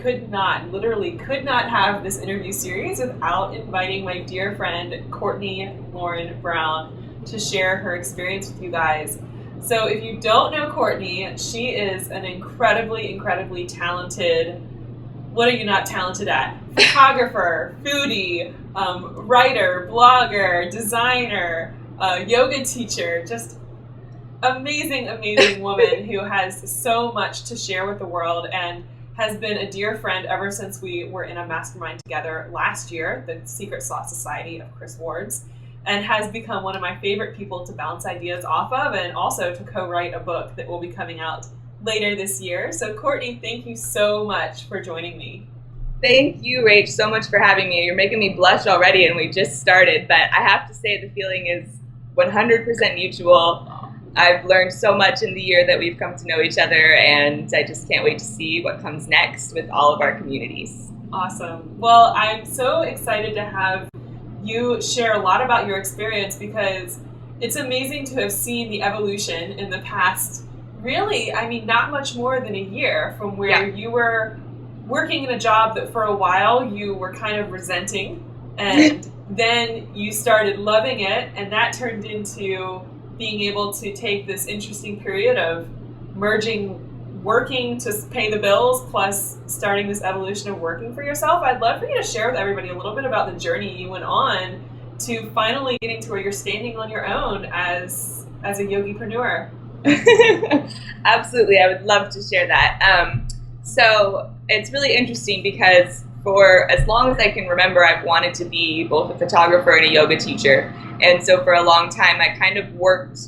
literally could not have this interview series without inviting my dear friend, Cortnee Loren Brown, to share her experience with you guys. So if you don't know Cortnee, she is an incredibly, incredibly talented, what are you not talented at? Photographer, foodie, writer, blogger, designer, yoga teacher, just amazing, amazing woman who has so much to share with the world and has been a dear friend ever since we were in a mastermind together last year, the Secret Sauce Society of Chris Ward's, and has become one of my favorite people to bounce ideas off of and also to co-write a book that will be coming out later this year. So Cortnee, thank you so much for joining me. Thank you, Rach, so much for having me. You're making me blush already and we just started, but I have to say the feeling is 100% mutual. I've learned so much in the year that we've come to know each other, and I just can't wait to see what comes next with all of our communities. Awesome. Well, I'm so excited to have you share a lot about your experience because it's amazing to have seen the evolution in the past, really, I mean, not much more than a year from where you were working in a job that for a while you were kind of resenting, and then you started loving it, and that turned into being able to take this interesting period of merging working to pay the bills plus starting this evolution of working for yourself. I'd love for you to share with everybody a little bit about the journey you went on to finally getting to where you're standing on your own as a yogipreneur. Absolutely, I would love to share that. So it's really interesting because for as long as I can remember, I've wanted to be both a photographer and a yoga teacher. And so for a long time, I kind of worked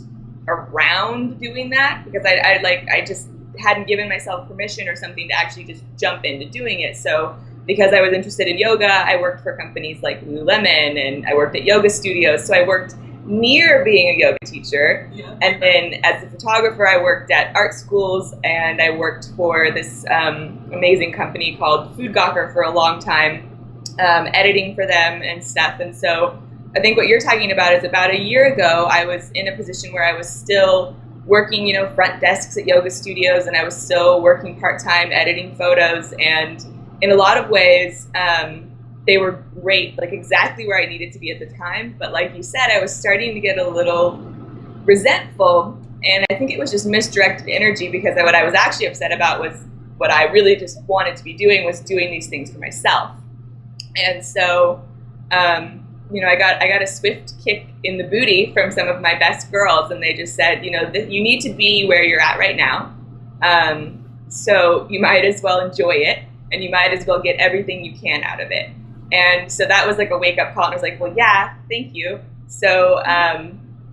around doing that because I just hadn't given myself permission or something to actually just jump into doing it. So because I was interested in yoga, I worked for companies like Lululemon and I worked at yoga studios. So I worked near being a yoga teacher. Yeah. And then as a photographer, I worked at art schools and I worked for this amazing company called Food Gawker for a long time, editing for them and stuff. And so I think what you're talking about is about a year ago, I was in a position where I was still working, front desks at yoga studios, and I was still working part-time editing photos. And in a lot of ways, they were great, like exactly where I needed to be at the time. But like you said, I was starting to get a little resentful, and I think it was just misdirected energy because what I was actually upset about was what I really just wanted to be doing was doing these things for myself. And so, I got a swift kick in the booty from some of my best girls, and they just said, you need to be where you're at right now. So you might as well enjoy it, and you might as well get everything you can out of it. And so that was like a wake-up call, and I was like, well, yeah, thank you. So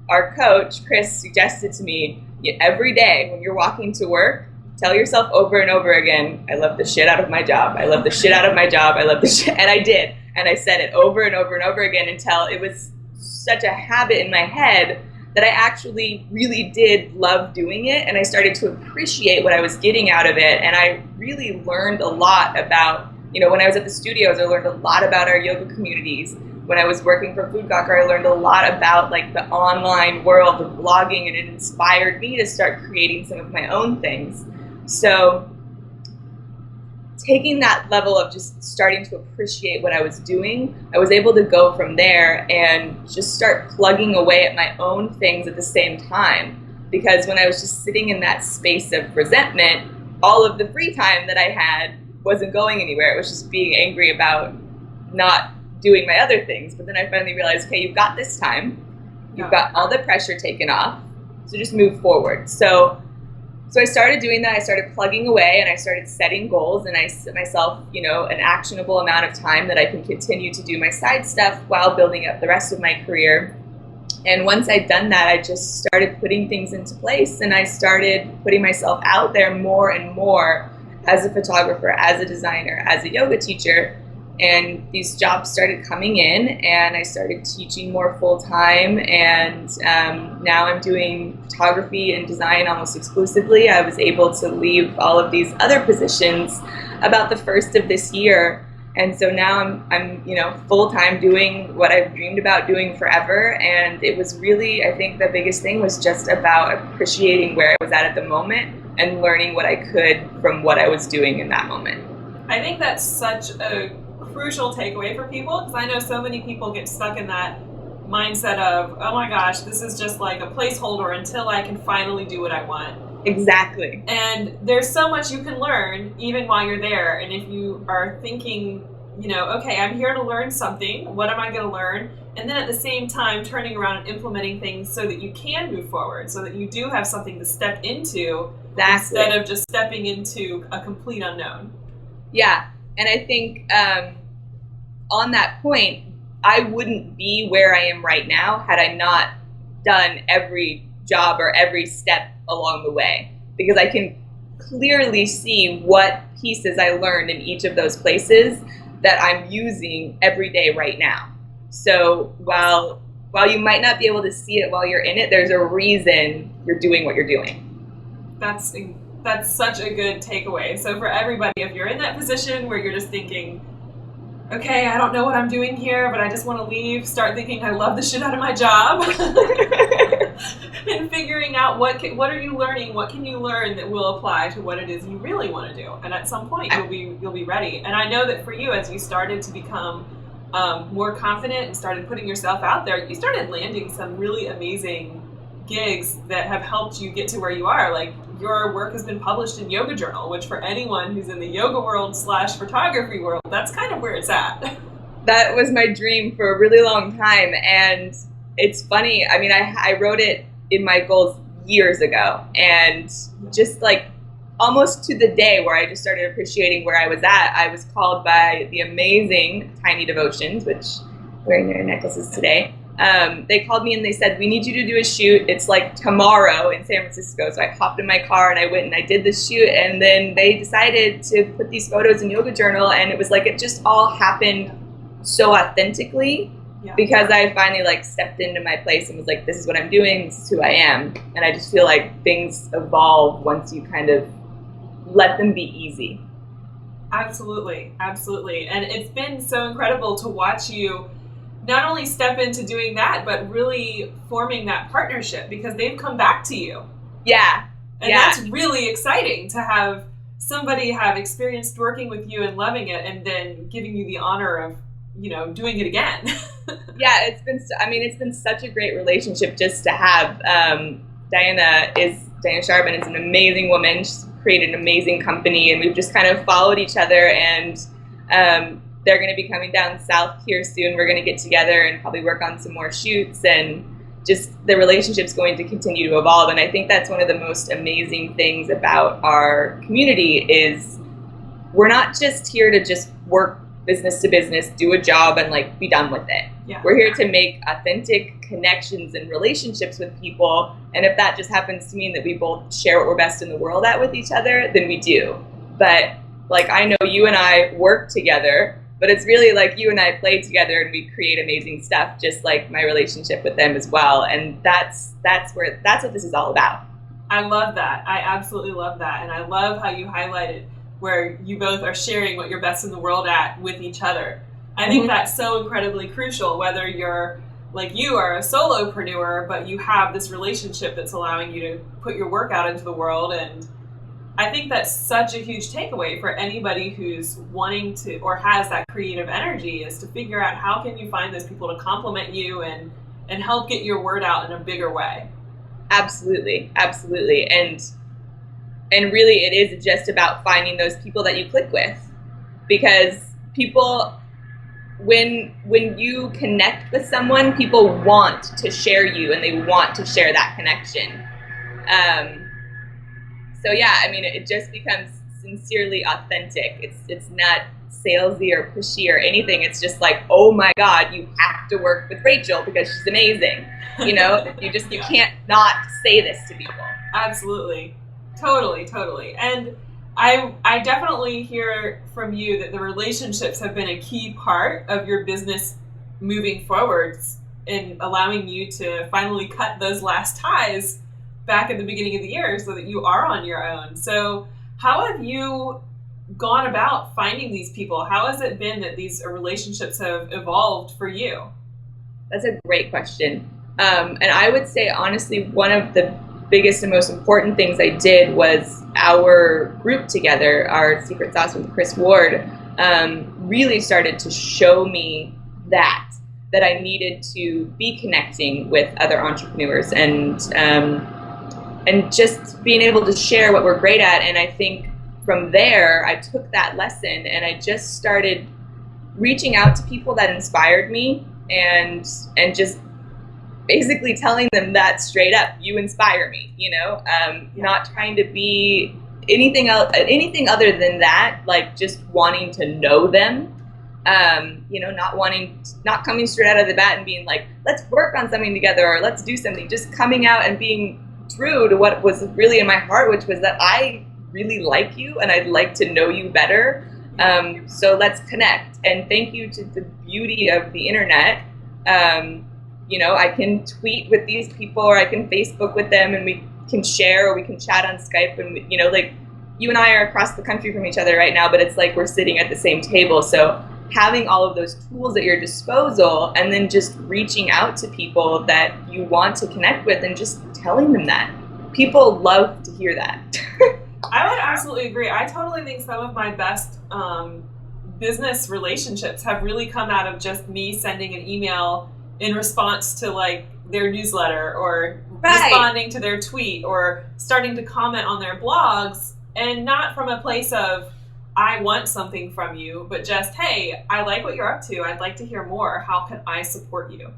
our coach, Chris, suggested to me, every day when you're walking to work, tell yourself over and over again, I love the shit out of my job. I love the shit out of my job. I love the shit. And I did. And I said it over and over and over again until it was such a habit in my head that I actually really did love doing it. And I started to appreciate what I was getting out of it. And I really learned a lot about, when I was at the studios, I learned a lot about our yoga communities. When I was working for Food Gawker, I learned a lot about like the online world of blogging, and it inspired me to start creating some of my own things. So taking that level of just starting to appreciate what I was doing, I was able to go from there and just start plugging away at my own things at the same time. Because when I was just sitting in that space of resentment, all of the free time that I had wasn't going anywhere. It was just being angry about not doing my other things. But then I finally realized, okay, you've got this time. You've got all the pressure taken off. So just move forward. So I started doing that. I started plugging away, and I started setting goals, and I set myself, an actionable amount of time that I can continue to do my side stuff while building up the rest of my career. And once I'd done that, I just started putting things into place, and I started putting myself out there more and more as a photographer, as a designer, as a yoga teacher. And these jobs started coming in, and I started teaching more full-time, and now I'm doing photography and design almost exclusively. I was able to leave all of these other positions about the first of this year, and so now I'm full-time doing what I've dreamed about doing forever. And it was really, I think the biggest thing was just about appreciating where I was at the moment and learning what I could from what I was doing in that moment. I think that's such a crucial takeaway for people, because I know so many people get stuck in that mindset of, oh my gosh, this is just like a placeholder until I can finally do what I want. Exactly. And there's so much you can learn even while you're there. And if you are thinking, okay, I'm here to learn something, what am I going to learn? And then at the same time, turning around and implementing things so that you can move forward, so that you do have something to step into, instead of just stepping into a complete unknown. Yeah. And I think on that point, I wouldn't be where I am right now had I not done every job or every step along the way, because I can clearly see what pieces I learned in each of those places that I'm using every day right now. So while you might not be able to see it while you're in it, there's a reason you're doing what you're doing. That's such a good takeaway. So for everybody, if you're in that position where you're just thinking, okay, I don't know what I'm doing here, but I just want to leave, start thinking I love the shit out of my job. And figuring out what are you learning, what can you learn that will apply to what it is you really want to do. And at some point you'll be ready. And I know that for you, as you started to become more confident and started putting yourself out there, you started landing some really amazing gigs that have helped you get to where you are. Like, your work has been published in Yoga Journal, which for anyone who's in the yoga world / photography world, that's kind of where it's at. That was my dream for a really long time. And it's funny, I mean, I wrote it in my goals years ago, and just like almost to the day where I just started appreciating where I was at, I was called by the amazing Tiny Devotions, which wearing their necklaces today. They called me and they said, we need you to do a shoot. It's like tomorrow in San Francisco. So I hopped in my car and I went and I did this shoot. And then they decided to put these photos in Yoga Journal. And it was like, it just all happened so authentically, because I finally like stepped into my place and was like, this is what I'm doing. This is who I am. And I just feel like things evolve once you kind of let them be easy. Absolutely. Absolutely. And it's been so incredible to watch you not only step into doing that, but really forming that partnership, because they've come back to you. Yeah. And that's really exciting to have somebody have experienced working with you and loving it, and then giving you the honor of, doing it again. Yeah, it's been such a great relationship just to have. Diana Sharman is an amazing woman. She's created an amazing company, and we've just kind of followed each other, and they're going to be coming down south here soon. We're going to get together and probably work on some more shoots, and just the relationship's going to continue to evolve. And I think that's one of the most amazing things about our community is we're not just here to just work business to business, do a job, and like be done with it. Yeah. We're here to make authentic connections and relationships with people. And if that just happens to mean that we both share what we're best in the world at with each other, then we do. But like, I know you and I work together, but it's really like you and I play together and we create amazing stuff, just like my relationship with them as well. And that's what this is all about. I love that. I absolutely love that. And I love how you highlighted where you both are sharing what you're best in the world at with each other. I think that's so incredibly crucial, whether you're like you are a solopreneur, but you have this relationship that's allowing you to put your work out into the world. And I think that's such a huge takeaway for anybody who's wanting to or has that creative energy, is to figure out how can you find those people to complement you and help get your word out in a bigger way. Absolutely. Absolutely. And really it is just about finding those people that you click with, because people, when you connect with someone, people want to share you and they want to share that connection. So yeah, I mean, it just becomes sincerely authentic. It's not salesy or pushy or anything. It's just like, oh my God, you have to work with Rachel because she's amazing. You can't not say this to people. Absolutely. Totally. And I definitely hear from you that the relationships have been a key part of your business moving forwards, in allowing you to finally cut those last ties back at the beginning of the year so that you are on your own. So how have you gone about finding these people? How has it been that these relationships have evolved for you? That's a great question. And I would say, honestly, one of the biggest and most important things I did was our group together, our Secret Sauce with Chris Ward, really started to show me that I needed to be connecting with other entrepreneurs and just being able to share what we're great at. And I think from there, I took that lesson and I just started reaching out to people that inspired me and just basically telling them that straight up, you inspire me, not trying to be anything else, anything other than that, like just wanting to know them, not coming straight out of the bat and being like, let's work on something together or let's do something, just coming out and being true to what was really in my heart, which was that I really like you and I'd like to know you better. So let's connect. And thank you to the beauty of the internet. I can tweet with these people or I can Facebook with them and we can share or we can chat on Skype and, like you and I are across the country from each other right now, but it's like we're sitting at the same table. So having all of those tools at your disposal and then just reaching out to people that you want to connect with and just telling them that. People love to hear that. I would absolutely agree. I totally think some of my best business relationships have really come out of just me sending an email in response to like their newsletter or responding to their tweet or starting to comment on their blogs, and not from a place of I want something from you, but just, hey, I like what you're up to. I'd like to hear more. How can I support you?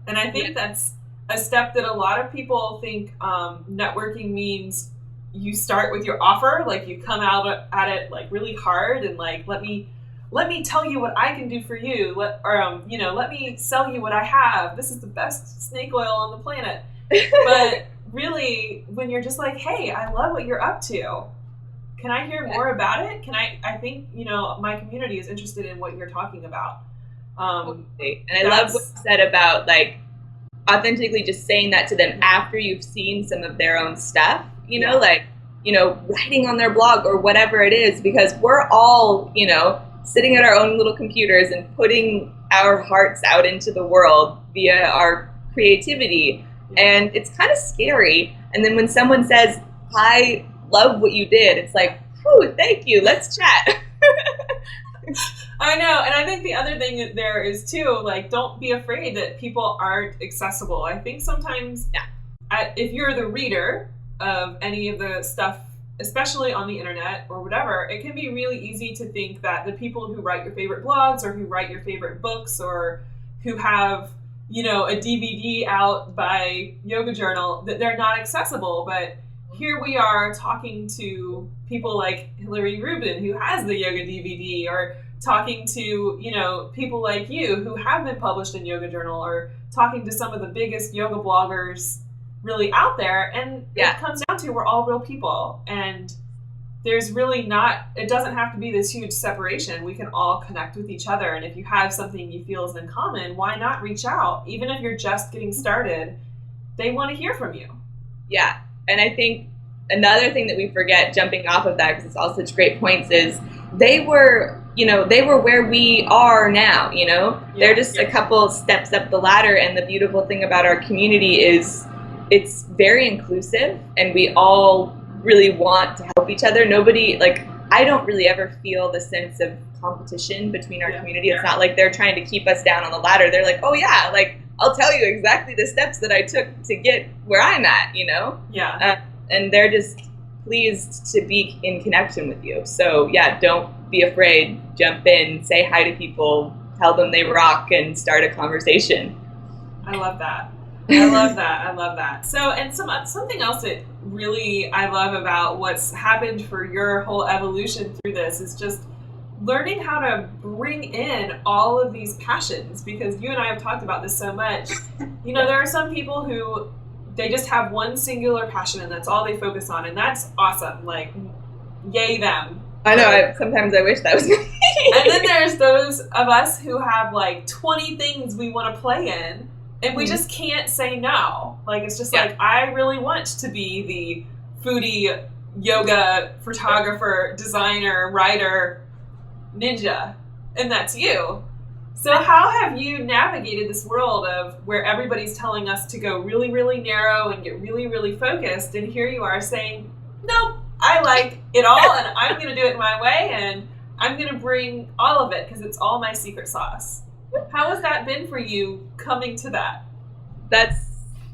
And I think that's a step that a lot of people think networking means you start with your offer, like you come out at it like really hard and like, let me tell you what I can do for you. Let me sell you what I have. This is the best snake oil on the planet. But really, when you're just like, hey, I love what you're up to. Can I hear more about it? I think, my community is interested in what you're talking about. And I love what you said about like authentically just saying that to them after you've seen some of their own stuff, writing on their blog or whatever it is, because we're all, sitting at our own little computers and putting our hearts out into the world via our creativity. And it's kind of scary. And then when someone says, I love what you did, it's like, oh, thank you, let's chat. I know. And I think the other thing there is too, like, don't be afraid that people aren't accessible. I think sometimes if you're the reader of any of the stuff, especially on the internet or whatever, it can be really easy to think that the people who write your favorite blogs or who write your favorite books or who have, a DVD out by Yoga Journal, that they're not accessible. But here we are talking to people like Hillary Rubin, who has the yoga DVD, or talking to, people like you who have been published in Yoga Journal, or talking to some of the biggest yoga bloggers really out there. And it comes down to we're all real people. And there's really it doesn't have to be this huge separation. We can all connect with each other. And if you have something you feel is in common, why not reach out? Even if you're just getting started, they want to hear from you. Yeah. And I think another thing that we forget, jumping off of that, because it's all such great points, is they were where we are now, they're just a couple steps up the ladder. And the beautiful thing about our community is it's very inclusive and we all really want to help each other. I don't really ever feel the sense of competition between our community. It's not like they're trying to keep us down on the ladder. They're like, oh yeah, like I'll tell you exactly the steps that I took to get where I'm at, and they're just pleased to be in connection with you. So don't be afraid. Jump in, say hi to people, tell them they rock, and start a conversation. I love that. I love that. So, and something else that really I love about what's happened for your whole evolution through this is just learning how to bring in all of these passions, because you and I have talked about this so much. There are some people who they just have one singular passion and that's all they focus on, and that's awesome. Like, yay them. I know. Sometimes I wish that was me. And then there's those of us who have like 20 things we want to play in, and we just can't say no. Like, it's just like, I really want to be the foodie, yoga, photographer, designer, writer, ninja, and that's you. So how have you navigated this world of where everybody's telling us to go really, really narrow and get really, really focused, and here you are saying, nope, I like it all and I'm going to do it my way and I'm going to bring all of it because it's all my secret sauce. How has that been for you coming to that? That's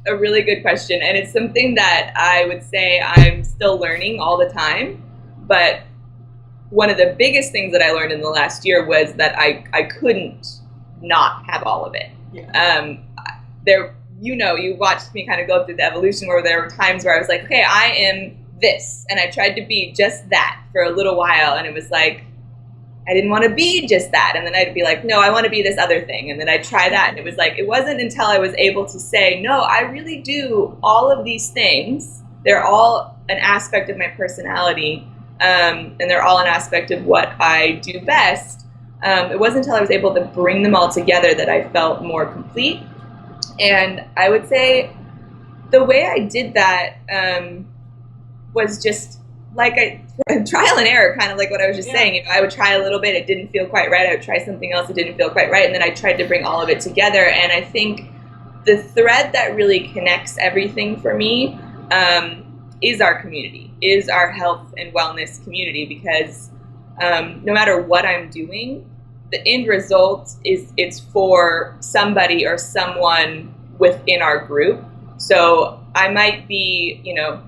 a really good question, and it's something that I would say I'm still learning all the time. But one of the biggest things that I learned in the last year was that I couldn't not have all of it. Yeah. You watched me kind of go through the evolution where there were times where I was like, okay, I am this, and I tried to be just that for a little while, and it was like I didn't want to be just that, and then I'd be like, no, I want to be this other thing, and then I'd try that, and it was like, it wasn't until I was able to say, no, I really do all of these things. They're all an aspect of my personality, and they're all an aspect of what I do best. It wasn't until I was able to bring them all together that I felt more complete. And I would say the way I did that was just like a trial and error, kind of like what I was just saying. I would try a little bit, it didn't feel quite right. I would try something else, it didn't feel quite right. And then I tried to bring all of it together. And I think the thread that really connects everything for me is our community, is our health and wellness community, because no matter what I'm doing, the end result is it's for somebody or someone within our group. So I might be,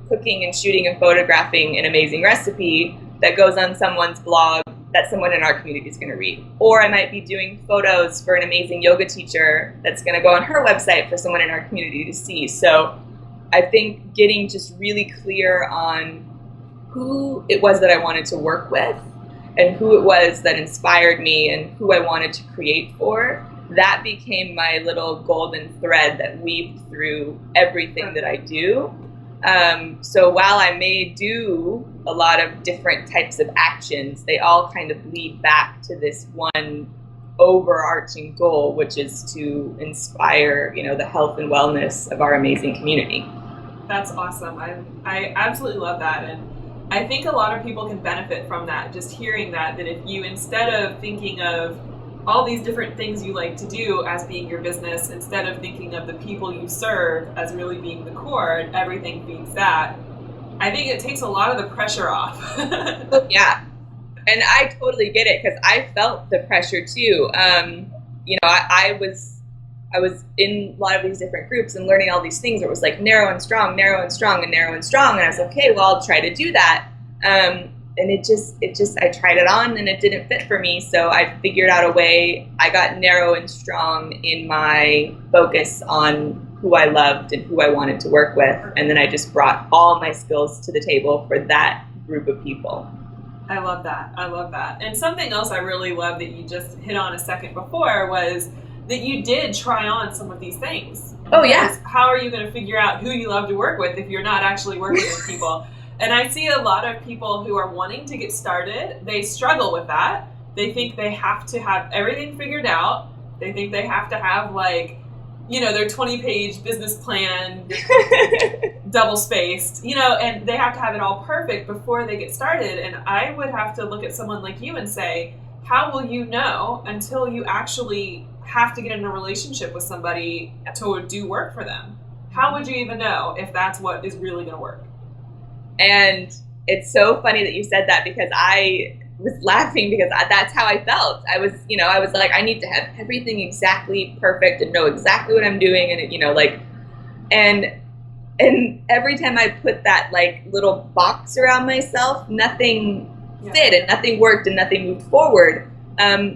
cooking and shooting and photographing an amazing recipe that goes on someone's blog that someone in our community is going to read. Or I might be doing photos for an amazing yoga teacher that's going to go on her website for someone in our community to see. So I think getting just really clear on who it was that I wanted to work with and who it was that inspired me and who I wanted to create for, that became my little golden thread that weaved through everything that I do. So while I may do a lot of different types of actions, they all kind of lead back to this one overarching goal, which is to inspire, the health and wellness of our amazing community. That's awesome. I absolutely love that. And I think a lot of people can benefit from that, just hearing that if you, instead of thinking of all these different things you like to do as being your business, instead of thinking of the people you serve as really being the core and everything feeds that, I think it takes a lot of the pressure off. Yeah. And I totally get it, because I felt the pressure too. I was in a lot of these different groups and learning all these things where it was like narrow and strong, narrow and strong, and narrow and strong. And I was like, okay, well, I'll try to do that. And it just, I tried it on and it didn't fit for me. So I figured out a way. I got narrow and strong in my focus on who I loved and who I wanted to work with. And then I just brought all my skills to the table for that group of people. I love that. I love that. And something else I really love that you just hit on a second before was that you did try on some of these things. Oh, yeah. How are you going to figure out who you love to work with if you're not actually working with people? And I see a lot of people who are wanting to get started. They struggle with that. They think they have to have everything figured out. They think they have to have their 20-page business plan, double-spaced, and they have to have it all perfect before they get started. And I would have to look at someone like you and say, how will you know until you actually have to get in a relationship with somebody to do work for them? How would you even know if that's what is really going to work? And it's so funny that you said that, because I was laughing because that's how I felt. I was like, I need to have everything exactly perfect and know exactly what I'm doing. And and every time I put that little box around myself, nothing fit and nothing worked and nothing moved forward.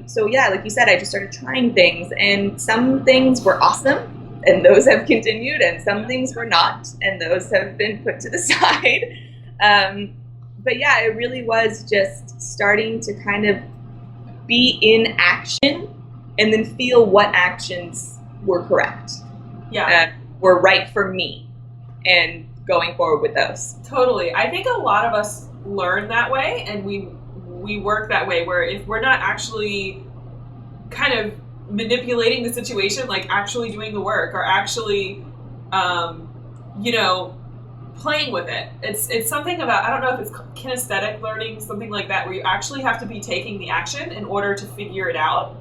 So yeah, like you said, I just started trying things, and some things were awesome and those have continued, and some things were not, and those have been put to the side. But yeah, it really was just starting to kind of be in action and then feel what actions were correct. Yeah. Were right for me, and going forward with those. Totally. I think a lot of us learn that way, and we work that way, where if we're not actually kind of manipulating the situation, like actually doing the work or actually, playing with it. It's something about, I don't know if it's kinesthetic learning, something like that, where you actually have to be taking the action in order to figure it out.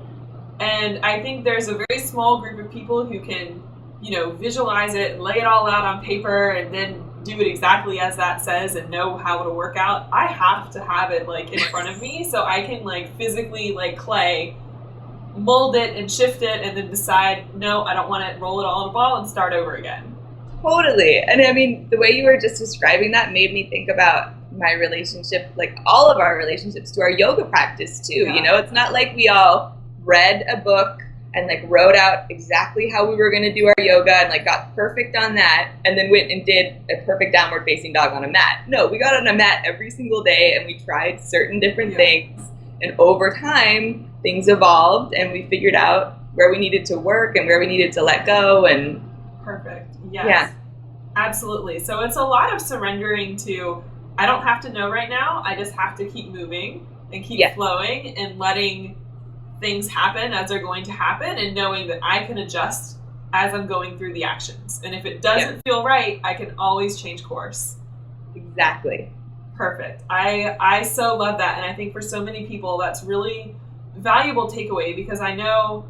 And I think there's a very small group of people who can, visualize it and lay it all out on paper and then do it exactly as that says and know how it'll work out. I have to have it like in front of me so I can like physically like clay mold it and shift it and then decide, no, I don't want it, roll it all in a ball and start over again. Totally. And I mean, the way you were just describing that made me think about my relationship, like all of our relationships to our yoga practice too. Yeah. It's not like we all read a book and like wrote out exactly how we were going to do our yoga and like got perfect on that and then went and did a perfect downward facing dog on a mat. No, we got on a mat every single day and we tried certain different things. And over time, things evolved and we figured out where we needed to work and where we needed to let go. And perfect. Yes. Yeah. Absolutely. So it's a lot of surrendering to, I don't have to know right now. I just have to keep moving and keep flowing and letting things happen as they're going to happen and knowing that I can adjust as I'm going through the actions. And if it doesn't feel right, I can always change course. Exactly. Perfect. I so love that. And I think for so many people, that's really valuable takeaway because I know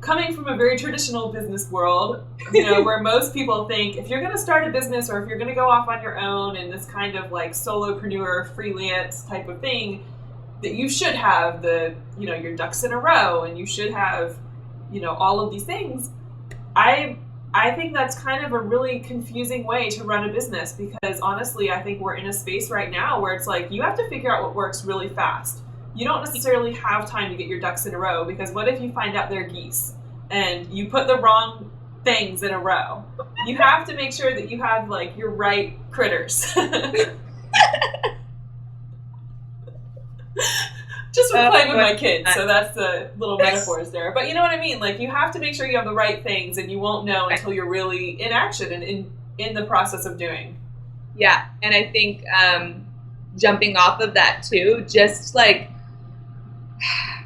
coming from a very traditional business world, where most people think if you're going to start a business or if you're going to go off on your own in this kind of like solopreneur, freelance type of thing, that you should have your ducks in a row and you should have, all of these things. I think that's kind of a really confusing way to run a business because honestly, I think we're in a space right now where it's like you have to figure out what works really fast. You don't necessarily have time to get your ducks in a row because what if you find out they're geese and you put the wrong things in a row? You have to make sure that you have like your right critters. Just for playing with my kids, so that's the little metaphors there. But you know what I mean? Like you have to make sure you have the right things and you won't know until you're really in action and in the process of doing. Yeah, and I think jumping off of that too, just like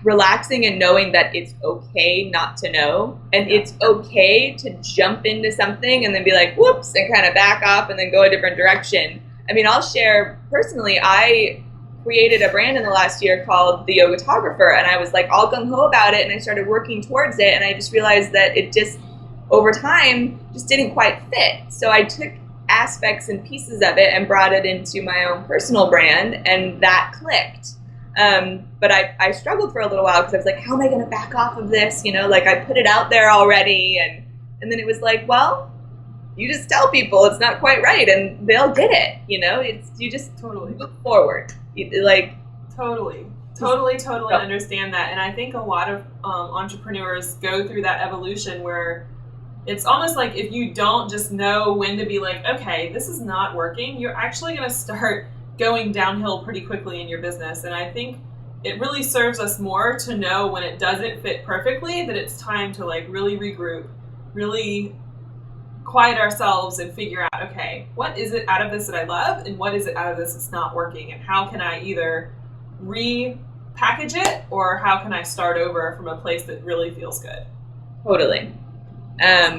relaxing and knowing that it's okay not to know and it's okay to jump into something and then be like, whoops, and kind of back off and then go a different direction. I mean, I'll share personally, I created a brand in the last year called The Yogipreneur, and I was like all gung-ho about it and I started working towards it and I just realized that it just over time just didn't quite fit. So I took aspects and pieces of it and brought it into my own personal brand and that clicked. But I struggled for a little while because I was like, how am I going to back off of this? Like I put it out there already and then it was like, well, you just tell people it's not quite right and they'll get it. It's you just totally move forward. Like totally understand that. And I think a lot of entrepreneurs go through that evolution where it's almost like if you don't just know when to be like, okay, this is not working, you're actually going to start going downhill pretty quickly in your business. And I think it really serves us more to know when it doesn't fit perfectly that it's time to like really regroup, really quiet ourselves and figure out, okay, what is it out of this that I love and what is it out of this that's not working, and how can I either repackage it or how can I start over from a place that really feels good. Totally.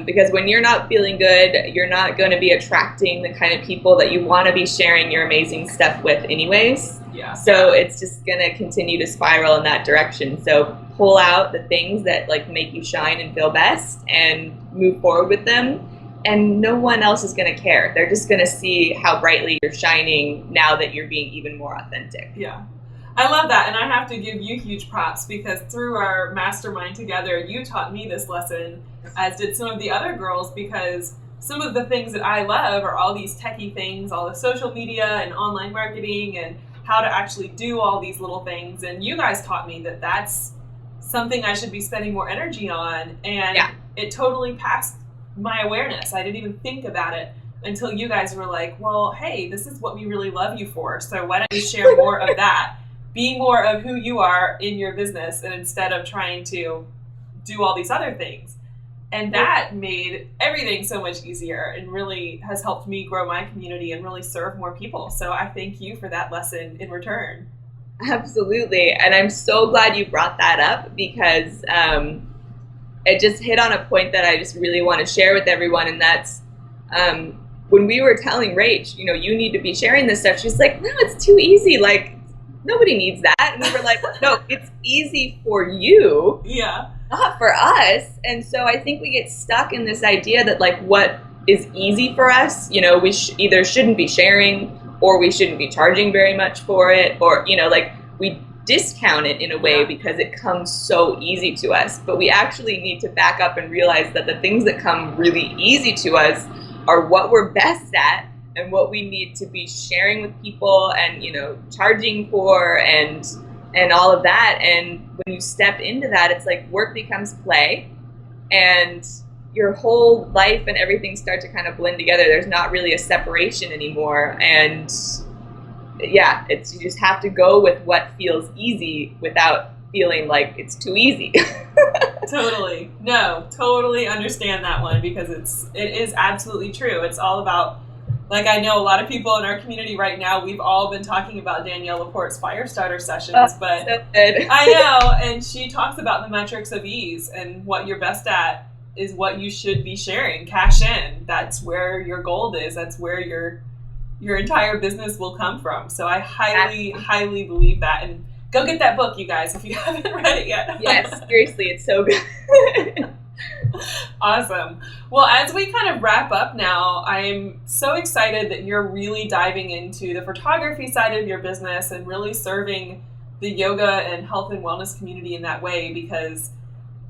Because when you're not feeling good, you're not going to be attracting the kind of people that you want to be sharing your amazing stuff with anyways. Yeah. So it's just going to continue to spiral in that direction. So pull out the things that like make you shine and feel best and move forward with them. And no one else is going to care. They're just going to see how brightly you're shining now that you're being even more authentic. Yeah. I love that. And I have to give you huge props because through our mastermind together, you taught me this lesson, as did some of the other girls, because some of the things that I love are all these techie things, all the social media and online marketing and how to actually do all these little things. And you guys taught me that that's something I should be spending more energy on. And it totally passed my awareness. I didn't even think about it until you guys were like, well, hey, this is what we really love you for. So why don't you share more of that? Be more of who you are in your business and instead of trying to do all these other things. And that made everything so much easier and really has helped me grow my community and really serve more people. So I thank you for that lesson in return. Absolutely. And I'm so glad you brought that up because it just hit on a point that I just really want to share with everyone. And that's when we were telling Rach, you need to be sharing this stuff. She's like, no, it's too easy. Like, nobody needs that. And we were like, no, it's easy for you. Yeah. for us. And so I think we get stuck in this idea that like what is easy for us, we either shouldn't be sharing or we shouldn't be charging very much for it, or, like we discount it in a way because it comes so easy to us. But we actually need to back up and realize that the things that come really easy to us are what we're best at and what we need to be sharing with people and, charging for and all of that. And when you step into that, it's like work becomes play and your whole life and everything start to kind of blend together. There's not really a separation anymore. And yeah, you just have to go with what feels easy without feeling like it's too easy. Totally. No, totally understand that one because it is absolutely true. It's all about, like, I know a lot of people in our community right now, we've all been talking about Danielle Laporte's Firestarter sessions, but so good. I know, and she talks about the metrics of ease and what you're best at is what you should be sharing. Cash in. That's where your gold is. That's where your entire business will come from. So I highly believe that. And go get that book, you guys, if you haven't read it yet. Yes, seriously, it's so good. Awesome. Well, as we kind of wrap up now, I'm so excited that you're really diving into the photography side of your business and really serving the yoga and health and wellness community in that way, because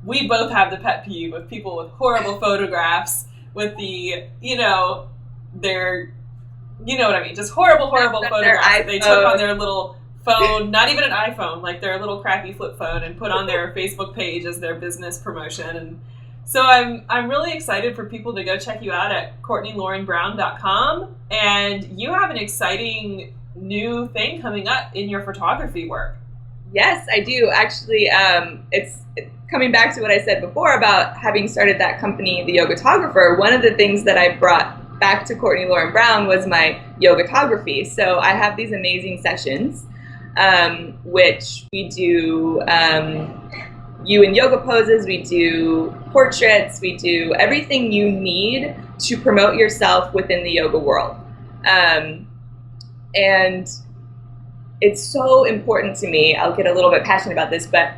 we both have the pet peeve of people with horrible photographs with the, their, what I mean, just horrible photographs that they took on their little phone, not even an iPhone, like their little crappy flip phone, and put on their Facebook page as their business promotion. And so I'm really excited for people to go check you out at CortneeLorenBrown.com. And you have an exciting new thing coming up in your photography work. Yes, I do. Actually, it's coming back to what I said before about having started that company, the Yogipreneur. One of the things that I brought back to Cortnee Loren Brown was my yogitography. So I have these amazing sessions, which we do you in yoga poses, we do portraits, we do everything you need to promote yourself within the yoga world. And it's so important to me. I'll get a little bit passionate about this, but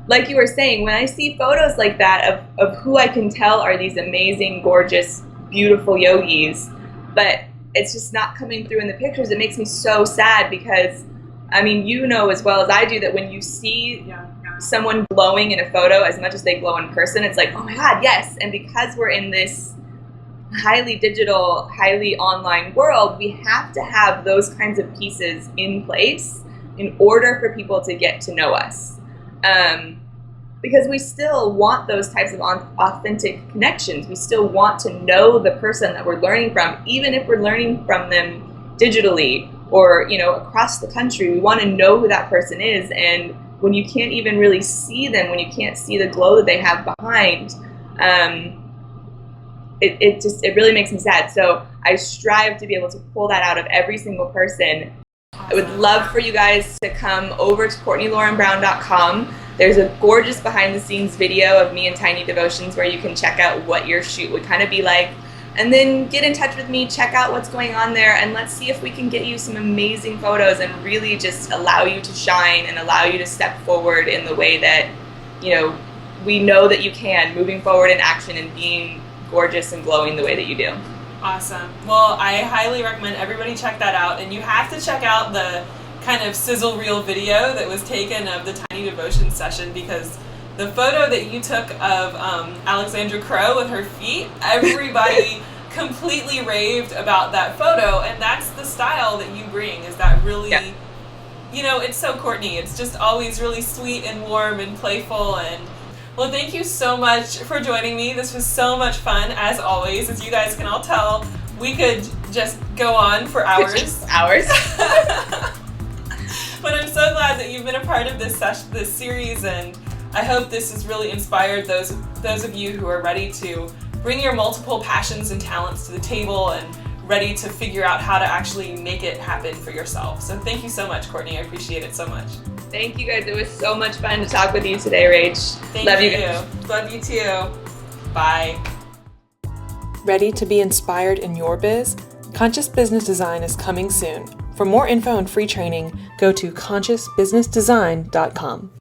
like you were saying, when I see photos like that of who I can tell are these amazing, gorgeous, beautiful yogis, but it's just not coming through in the pictures, it makes me so sad because, as well as I do, that when you see someone glowing in a photo as much as they glow in person, it's like, oh my God, yes. And because we're in this highly digital, highly online world, we have to have those kinds of pieces in place in order for people to get to know us. Because we still want those types of authentic connections. We still want to know the person that we're learning from, even if we're learning from them digitally or, across the country. We want to know who that person is. And when you can't even really see them, when you can't see the glow that they have behind, it really makes me sad. So I strive to be able to pull that out of every single person. I would love for you guys to come over to CortneeLorenBrown.com. There's a gorgeous behind the scenes video of me and Tiny Devotions where you can check out what your shoot would kind of be like. And then get in touch with me, check out what's going on there, and let's see if we can get you some amazing photos and really just allow you to shine and allow you to step forward in the way that, we know that you can, moving forward in action and being gorgeous and glowing the way that you do. Awesome. Well, I highly recommend everybody check that out, and you have to check out the kind of sizzle reel video that was taken of the Tiny Devotion session, because the photo that you took of Alexandra Crow with her feet, everybody completely raved about that photo, and that's the style that you bring, is that really, it's so Cortnee. It's just always really sweet and warm and playful. And well, thank you so much for joining me. This was so much fun, as always. As you guys can all tell, we could just go on for hours. But I'm so glad that you've been a part of this series, and I hope this has really inspired those of you who are ready to bring your multiple passions and talents to the table and ready to figure out how to actually make it happen for yourself. So thank you so much, Cortnee. I appreciate it so much. Thank you guys. It was so much fun to talk with you today, Rach. Love you guys. Love you too. Bye. Ready to be inspired in your biz? Conscious Business Design is coming soon. For more info and free training, go to consciousbusinessdesign.com.